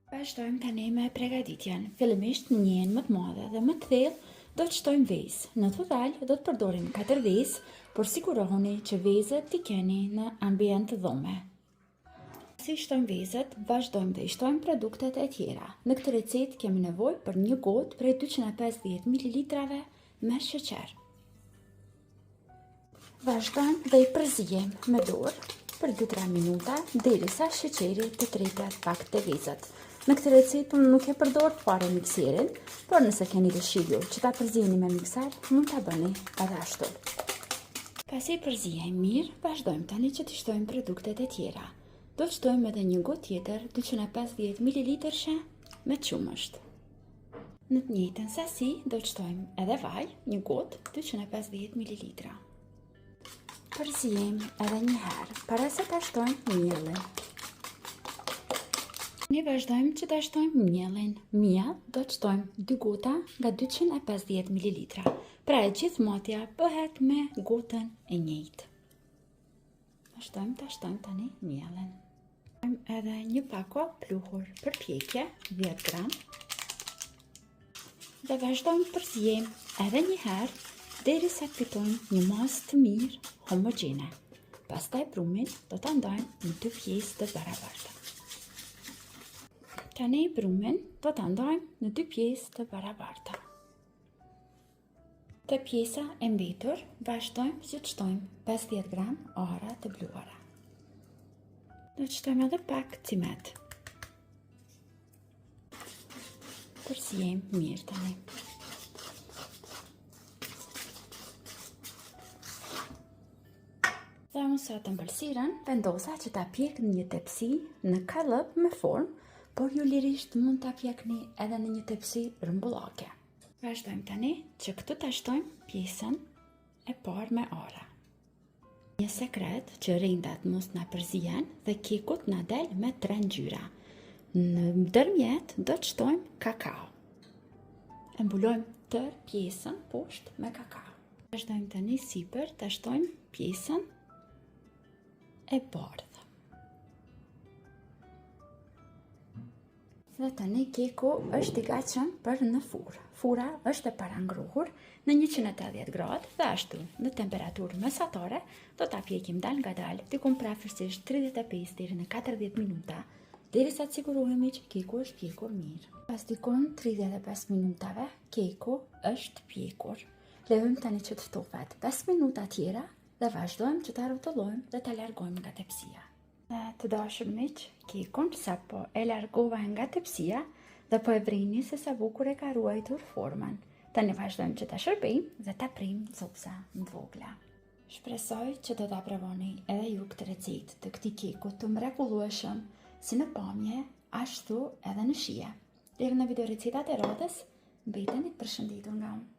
Vazhdojmë tani me përgatitjen. Fillimisht në njën më të madhe dhe më të thellë do të shtojmë vezë. Në total do të përdorim 4 vezë, por sigurohuni që vezët t'i keni në ambient të dhome. Si shtojmë vezët, vazhdojmë dhe i shtojmë produktet e tjera. Në këtë recetë kemi nevojë për një gotë prej 250 ml me sheqer. Vazhdojmë dhe i përzijemi me dorë për 2-3 minuta derisa sheqeri të tretet pak te vezët. Në këtë recetë unë nuk e përdor fare mikserin, por nëse keni dëshirë që ta përzijeni me mikser, mund ta bëni edhe ashtu. Pasi përzijemi mirë, vazhdojmë tani që të shtojmë produktet e tjera. Do të shtojmë edhe një gotë tjetër 250 ml me qumësht. Në të njëjtën sasi do të shtojmë edhe vaj, një gotë 250 ml. Përzijemi edhe një herë para se ta shtojmë mielin. Ne vazhdojmë që ta shtojmë mielin. Mia do të shtojmë 2 gota nga 250 ml. Pra e gjithë motja bëhet me gotën e njëjtë. Vazhdojmë ta shtojmë tani mielin. Edhe një pako pluhur për pjekje, 10 gram. Dhe vazhdojmë përzijemi edhe një herë derisa të fitojmë një masë të mirë homogjene. Pastaj brumin do ta ndajmë në 2 pjesë të barabarta. Tani brumin do ta ndajmë në 2 pjesë të barabarta. Te pjesa e mbetur vazhdojmë që të shtojmë 50 gram ara të bluara. Do të shtojmë edhe pak cimet. Përzijemi mirë tani. Dhe unë sot ëmbëlsirën vendosa që ta pjek në një tepsi në kallëp me formë, por ju lirisht mund ta pjekni edhe në një tepsi rrëmbullake. Vazhdojmë tani që këtu ta shtojmë pjesën e parë me ara. Një sekret që rindat mos na përzihen dhe kekut na del me 3 ngjyra. Në ndërmjet do të shtojmë kakao. E mbulojmë tër pjesën poshtë me kakao. Vazhdojmë tani sipër ta shtojmë pjesën e bardhë. Dhe tani keku është i gatshëm për në furrë. Fura është e parangruhur në 180 gradë dhe ashtu në temperaturë mesatare do ta pjekim dal nga dal diku prafërsisht 35 deri në 40 minuta, derisa të sigurohemi që keku është pjekur mirë. Pas dikon 35 minutave, keku është pjekur. Lejojmë tani që të ftofet 5 minuta tjera dhe vazhdojmë që ta rrotullojmë dhe ta largojmë nga tepsia. Dhe të dashur miq, kekun sapo e largova nga tepsia dhe po e vrini se sa bukur e ka ruajtur formën. Tani vazhdojmë që ta shërbejmë dhe ta prim copsa më të vogla. Shpresoj që do ta provoni edhe ju këtë recetë të këtij keku të mrekullueshëm, si në pamje, ashtu edhe në shije. Deri në video recetat e radhës, mbeteni të përshëndetur nga unë.